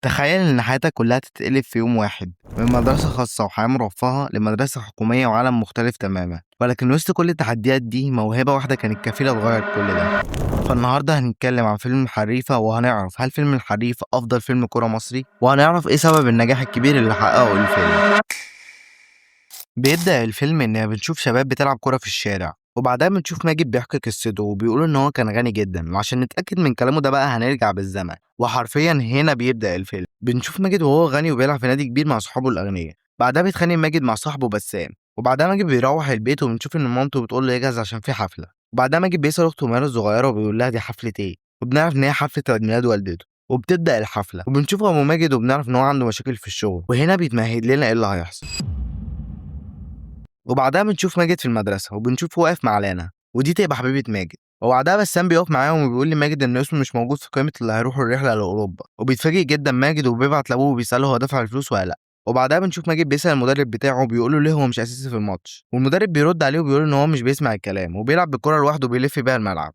تخيل إن حياتك كلها تتقلب في يوم واحد من مدرسة خاصة وحياة مرفهة لمدرسة حكومية وعالم مختلف تماما، ولكن وسط كل التحديات دي موهبة واحدة كانت كفيلة تغير كل ده. فالنهاردة هنتكلم عن فيلم الحريفة، وهنعرف هل فيلم الحريفة أفضل فيلم كورة مصري، وهنعرف إيه سبب النجاح الكبير اللي حققه الفيلم. بيبدأ الفيلم إن بنشوف شباب بتلعب كورة في الشارع، وبعدها بنشوف ماجد بيحكي قصته وبيقول إن هو كان غني جدا، وعشان نتأكد من كلامه ده بقى هنرجع بالزمن. وحرفيا هنا بيبدأ الفيلم، بنشوف ماجد وهو غني وبيلعب في نادي كبير مع صحابه الأغنياء. بعدها بيتخانق ماجد مع صاحبه بسام، وبعدها ماجد بيروح البيت وبنشوف إن مامته بتقول له يجهز عشان في حفلة. وبعدها ماجد بيسأل أخته مارو الصغيرة وبيقول لها دي حفلة إيه، وبنعرف إن هي حفلة عيد ميلاد والدته. وبتبدأ الحفلة وبنشوف أبو ماجد وبنعرف إن هو عنده مشاكل في الشغل، وهنا بيتمهد لنا إيه اللي هيحصل. وبعدها بنشوف ماجد في المدرسة وبنشوفه واقف مع لانا، ودي تبقى حبيبة ماجد. وبعدها بسام بيقف معاهم وبيقول لماجد إن اسمه مش موجود في قائمة اللي هيروحوا الرحلة لأوروبا، وبيتفاجئ جدا ماجد وبيبعت لأبوه وبيسأله هو دفع الفلوس ولا لأ. وبعدها بنشوف ماجد بيسأل المدرب بتاعه وبيقول له ليه هو مش أساسي في الماتش، والمدرب بيرد عليه وبيقول إن هو مش بيسمع الكلام وبيلعب بالكرة لوحده وبيلف بيها الملعب.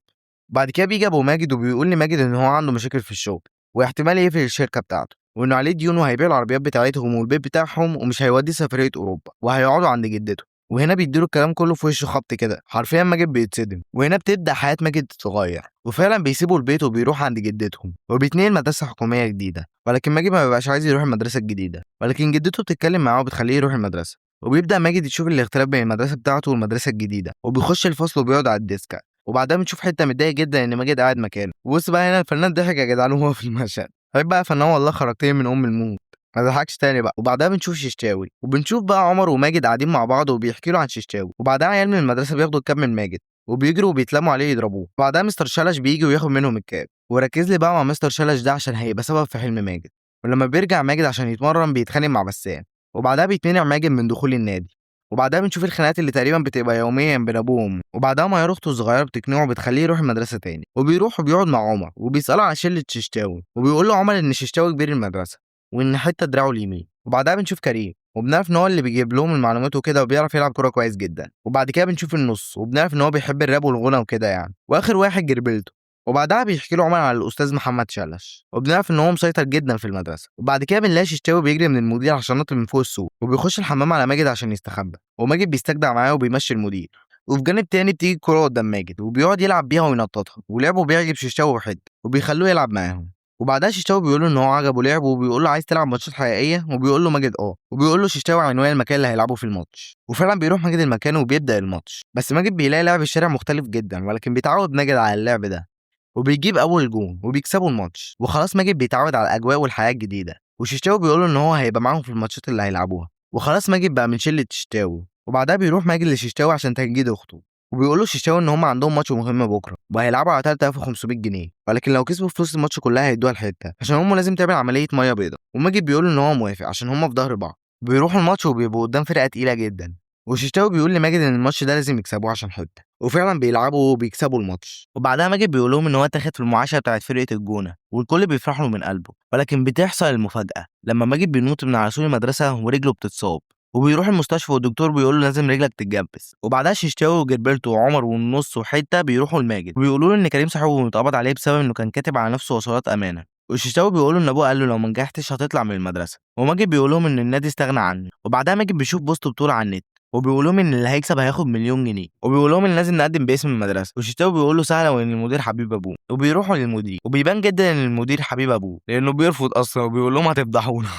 بعد كده بيجي أبو ماجد وبيقول لماجد إن هو عنده مشاكل في الشغل، واحتمال يقفل الشركة بتاعته، وإنه عليه ديون وهيبيع العربيات بتاعتهم والبيت بتاعهم ومش هيودي سفرية أوروبا وهيقعدوا عند جدته. وهنا بيديله الكلام كله في وشه خبط كده، حرفيا ماجد بيتصدم. وهنا بتبدأ حياة ماجد تتغير، وفعلا بيسيبوا البيت وبيروح عند جدتهم وبيتنقل مدرسة حكومية جديدة. ولكن ماجد ما بيبقاش عايز يروح المدرسة الجديدة، ولكن جدته بتتكلم معاه وبتخليه يروح المدرسة. وبيبدأ ماجد يشوف الاختلاف بين المدرسة بتاعته والمدرسة الجديدة، وبيخش الفصل وبيقعد على الديسك. وبعدها بنشوف حتة متضايق جدا إن ماجد قاعد مكانه. بص بقى هنا الفنان ضحك يا جدعان وهو في المشهد. طيب بقى يا فنان والله خرجتني من أم الموت، ما تضحكش تاني بقى. وبعدها بنشوف ششتاوي وبنشوف بقى عمر وماجد قاعدين مع بعض وبيحكوا له عن ششتاوي. وبعدها عيال من المدرسه بياخدوا الكاب من ماجد وبيجروا وبيتلموا عليه يضربوه. بعدها مستر شلش بيجي وياخد منهم الكاب. وركز لي بقى مع مستر شلش ده عشان هيبقى سبب في حلم ماجد. ولما بيرجع ماجد عشان يتمرن بيتخانق مع بسام، وبعدها بيتمنع ماجد من دخول النادي. وبعدها بنشوف الخناقات اللي تقريبا بتبقى يوميا بين ابوه وامه. وبعدها ميار اخته الصغيره بتقنعه بتخليه يروح المدرسه تاني، وبيروح وبيقعد مع عمر وبيساله عن شله ششتاوي، وبيقول له عمر ان ششتاوي كبير المدرسه وإن حتة دراعه اليمين. وبعدها بنشوف كريم وبنعرف إن هو اللي بيجيب لهم المعلومات وكده وبيعرف يلعب كورة كويس جدا. وبعد كده بنشوف النص وبنعرف إن هو بيحب الراب والغنى وكده يعني. وآخر واحد جربلته. وبعدها بيحكي له عمر على الأستاذ محمد شلش وبنعرف إن هو مسيطر جدا في المدرسة. وبعد كده بنلاقي ششتاوي بيجري من المدير عشان نط من فوق السور وبيخش الحمام على ماجد عشان يستخبى، وماجد بيستجدع معاه وبيمشي المدير. وفي جانب تاني بتيجي الكورة قدام ماجد وبيقعد يلعب بيها وينططها، ولعبه بيعجب ششتاوي وحد وبيخلوه يلعب معاهم. وبعدها ششتاوي بيقول له ان هو عجبه لعبه وبيقول له عايز تلعب ماتشات حقيقيه، وبيقول له ماجد وبيقول له ششتاوي عنوان المكان اللي هيلعبوا في الماتش. وفعلا بيروح ماجد المكان وبيبدا الماتش، بس ماجد بيلاقي لعب الشارع مختلف جدا، ولكن بيتعود ماجد على اللعب ده وبيجيب اول جون وبيكسبوا الماتش. وخلاص ماجد بيتعود على الاجواء والحياه الجديده، وششتاوي بيقول له ان هو هيبقى معاهم في الماتشات اللي هيلعبوها. وخلاص ماجد بقى من شله ششتاوي. وبعدها بيروح ماجد لششتاوي عشان تجديد اخته، وبيقول له ششتاوي ان هم عندهم ماتش مهم بكره وهيلعبوا على 3500 جنيه، ولكن لو كسبوا فلوس الماتش كلها هيدوها لحته عشان هم لازم تعمل عمليه ميه بيضاء. وماجد بيقول ان هو موافق عشان هم في ظهر بعض. بيروحوا الماتش وبيبقوا قدام فرقه تقيله جدا، وششتاوي بيقول لماجد ان الماتش ده لازم يكسبوه عشان حته. وفعلا بيلعبوا وبيكسبوا الماتش. وبعدها ماجد بيقول لهم ان هو اتاخد في المعاشره بتاعت فرقه الجونه، والكل بيفرح له من قلبه. ولكن بتحصل المفاجاه لما ماجد بينط من على سور المدرسه ورجله بتتصاب، وبيروح المستشفى والدكتور بيقول له لازم رجلك تتجبس. وبعدها ششتاوي وجilberto وعمر والنص وحته بيروحوا لماجد وبيقولوا له ان كريم صاحبه متقبض عليه بسبب انه كان كاتب على نفسه وصولات امانه. وششتاوي بيقول له ان ابوه قال له لو ما نجحتش هتطلع من المدرسه. وماجد بيقول لهم ان النادي استغنى عنه. وبعدها ماجد بيشوف بوست بطوله على النت وبيقول لهم ان اللي هيكسب هياخد مليون جنيه، وبيقول لهم ان لازم نقدم باسم المدرسه. وششتاوي بيقول له سهله وان المدير حبيب ابوه. وبيروحوا للمدير وبيبان جدا ان المدير حبيب ابوه لانه بيرفض اصلا وبيقول لهم هتفضحونا.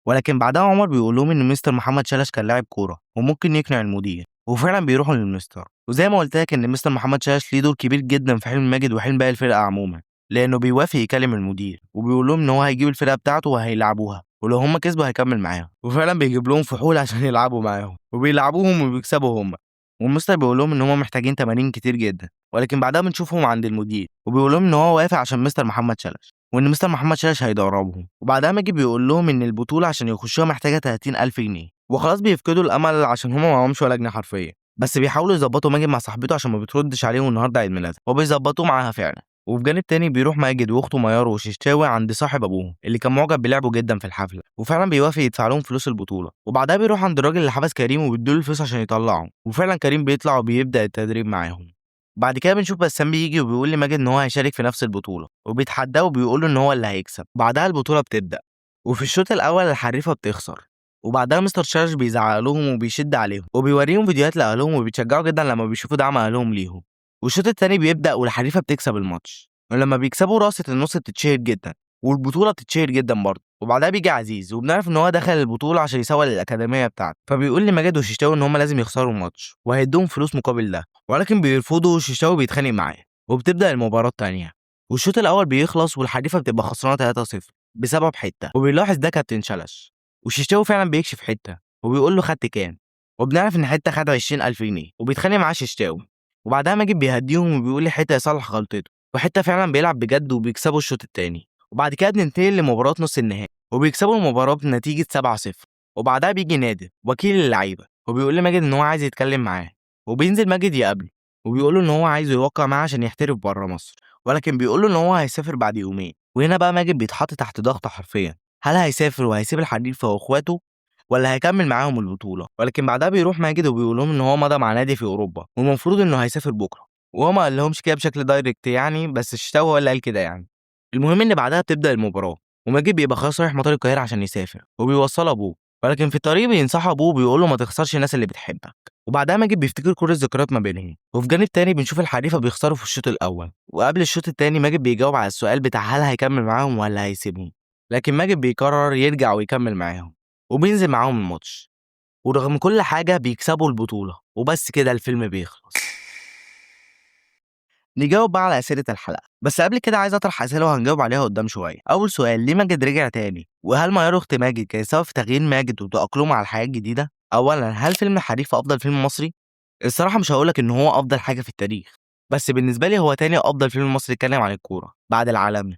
ولكن بعدها عمر بيقول لهم ان مستر محمد شلش كان لاعب كوره وممكن يقنع المدير. وفعلا بيروحوا للمستر، وزي ما قلت لك ان مستر محمد شلش ليه دور كبير جدا في حلم ماجد وحلم باقي الفرقه عموما، لانه بيوافق يكلم المدير وبيقول لهم ان هو هيجيب الفرقه بتاعته وهيلعبوها، ولو هم كسبوا هيكمل معاهم. وفعلا بيجيب لهم فحول عشان يلعبوا معاهم وبيلعبوهم وبيكسبوا هم. والمستر بيقول لهم ان هم محتاجين تمارين كتير جدا. ولكن بعدها بنشوفهم عند المدير وبيقول لهم ان هو وافق عشان مستر محمد شلش وان مستر محمد شلش هيدربهم. وبعدها ماجد بيقول لهم ان البطوله عشان يخشوها محتاجه 30,000 جنيه. وخلاص بيفقدوا الامل عشان هم معهمش ولا جنيه حرفيا، بس بيحاولوا يظبطوا ماجد مع صاحبته عشان ما بتردش عليهم النهارده عيد ميلادها، وبيظبطوه معاها فعلا. وفي جانب تاني بيروح ماجد واخته ميار وششتاوي عند صاحب ابوهم اللي كان معجب بلعبه جدا في الحفله، وفعلا بيوافق يدفع لهم فلوس البطوله. وبعدها بيروح عند الراجل اللي حبس كريم وبيديله الفلوس عشان يطلعه، وفعلا كريم بيطلع وبيبدا التدريب معاهم. بعد كده بنشوف بسام بيجي وبيقول لماجد ان هو هيشارك في نفس البطوله وبيتحداه وبيقول له ان هو اللي هيكسب. بعدها البطوله بتبدا وفي الشوط الأول الحريفة بتخسر، وبعدها مستر تشارلز بيزعق لهم وبيشد عليهم وبيوريهم فيديوهات لأهلهم وبيتشجعوا جدا لما بيشوفوا دعم أهلهم ليهم. والشوط التاني بيبدأ والحريفة بتكسب الماتش، ولما بيكسبوا راسة النص بتتشهر جدا والبطولة بتتشهر جدا برضه. وبعدها بيجي عزيز وبنعرف ان هو دخل البطولة عشان يسوق للأكاديمية بتاعته، فبيقول لماجد وششتاوي ان هم لازم يخسروا الماتش وهيدوهم فلوس مقابل ده، ولكن بيرفضوا وششتاوي بيتخانق معاه. وبتبدأ المباراة التانية، والشوط الأول بيخلص والحريفة بتبقى خسرانة 3-0 بسبب حتة، وبيلاحظ ده كابتن شلش. وششتاوي فعلا بيكشف حتة وبيقول له خدت كام، وبنعرف ان حتة خد 20,000 جنيه وبيتخانق معاه ششتاوي. وبعدها ماجد بيهديهم وبيقول لحتة يصلح غلطته، وحتة فعلا بيلعب بجد وبيكسبوا الشوط التاني. وبعد كده بننتقل لمباراة نص النهائي وبيكسبوا المباراة بنتيجة 7-0. وبعدها بيجي نادر وكيل اللعيبة وبيقول لماجد ان هو عايز يتكلم معاه، وبينزل ماجد يقابله وبيقول له ان هو عايزه يوقع معاه عشان يحترف بره مصر، ولكن بيقول له ان هو هيسافر بعد يومين. وهنا بقى ماجد بيتحط تحت ضغط حرفيا، هل هيسافر وهيسيب الحريفة واخواته ولا هيكمل معاهم البطولة؟ ولكن بعدها بيروح ماجد وبيقول لهم ان هو مضى مع نادي في اوروبا والمفروض انه هيسافر بكره، وهو ما قالهمش كده بشكل دايركت يعني، بس الشتاوي هو اللي قال كده يعني. المهم ان بعدها بتبدا المباراه وماجد بيبقى خلاص رايح مطار القاهره عشان يسافر وبيوصل ابوه، ولكن في الطريق بينصحه ابوه بيقول له ما تخسرش الناس اللي بتحبك. وبعدها ماجد بيفتكر كل الذكريات ما بينهم. وفي جانب تاني بنشوف الحريفه بيخسروا في الشوط الاول، وقبل الشوط التاني ماجد بيجاوب على السؤال بتاع هل هيكمل معاهم ولا هيسيبهم، لكن ماجد بيقرر يرجع ويكمل معاهم وبينزل معاهم الماتش، ورغم كل حاجة بيكسبوا البطولة. وبس كده الفيلم بيخلص. نجاوب بقى على أسئلة الحلقة، بس قبل كده عايز أطرح أسئلة وهنجاوب عليها قدام شوية. أول سؤال، ليه ماجد رجع تاني؟ وهل ميار أخت ماجد كانت سبب في تغيير ماجد وتأقلمه على الحياة الجديدة؟ أولا، هل فيلم الحريف أفضل فيلم مصري؟ الصراحة مش هقولك إن هو أفضل حاجة في التاريخ، بس بالنسبة لي هو تاني أفضل فيلم مصري اتكلم عن الكورة بعد العالمي.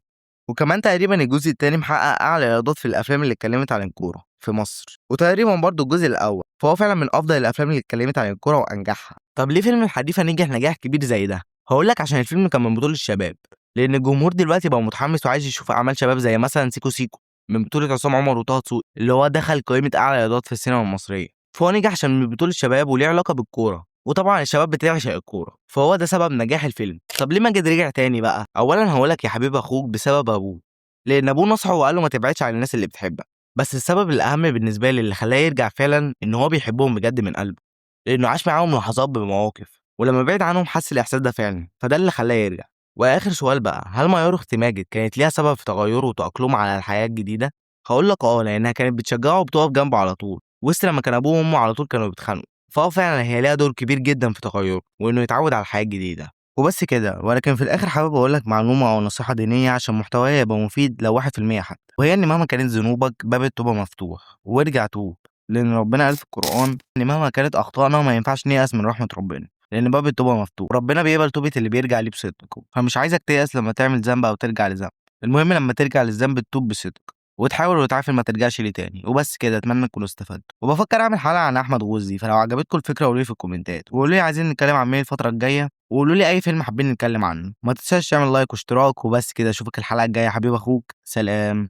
وكمان تقريبا الجزء التاني محقق أعلى إيرادات في الأفلام اللي اتكلمت عن الكورة في مصر، وتقريبا برضه الجزء الأول، فهو فعلا من أفضل الأفلام اللي اتكلمت عن الكورة وأنجحها. طب ليه فيلم الحريفة نجح نجاح كبير زي ده؟ هقولك عشان الفيلم كان من بطولة الشباب، لأن الجمهور دلوقتي بقى متحمس وعايز يشوف أعمال شباب زي مثلا سيكو سيكو من بطولة عصام عمر وطه دسوقي اللي هو دخل قائمة أعلى إيرادات في السينما المصرية. فهو نجح عشان من بطولة الشباب وليه علاقة بالكورة، وطبعا الشباب بتعشق الكورة، فهو ده سبب نجاح الفيلم. طب ليه ماجد رجع تاني بقى؟ أولا هقولك يا حبيب أخوك بسبب أبوه، لأن أبوه نصحه وقال له ما تبعدش عن الناس اللي بتحبك. بس السبب الأهم بالنسبة لي اللي خلاه يرجع فعلا إن هو بيحبهم بجد من قلبه، لأنه عاش معاهم لحظات بمواقف، ولما بعد عنهم حس الإحساس ده فعلا، فده اللي خلاه يرجع. وآخر سؤال بقى، هل ميار أخت ماجد كانت ليها سبب في تغيره وتأقلمه على الحياة الجديدة؟ هقول لك لأنها كانت بتشجعه وبتقف جنبه على طول، وسط لما كان أبوه وأمه على طول كانوا بيتخانقوا، فهو فعلا هي ليها دور كبير جدا في تغيره وإنه يتعود على الحياة الجديدة. وبس كده، ولكن في الآخر حابب أقول لك معلومة أو نصيحة دينية عشان محتواها يبقى مفيد لو 1% حتى، وهي إن مهما كانت ذنوبك باب التوبة مفتوح وارجع توب، لأن ربنا قال في القرآن إن مهما كانت أخطائنا ما ينفعش نيأس من رحمة ربنا، لأن باب التوبة مفتوح وربنا بيقبل توبة اللي بيرجع ليه بصدق، فمش عايزك تيأس لما تعمل ذنب أو ترجع لذنب. المهم لما ترجع للذنب تتوب بصدق وتحاول وتعافر ما ترجعش ليه تاني. وبس كده، اتمنى تكونوا استفدتوا. وبفكر اعمل حلقه عن احمد غزي، فلو عجبتكم الفكره قولوا لي في الكومنتات وقولوا لي عايزين نتكلم عن مين الفتره الجايه، وقولوا لي اي فيلم حابين نتكلم عنه. ما تنساش تعمل لايك واشتراك. وبس كده، اشوفك الحلقه الجايه. حبيب اخوك، سلام.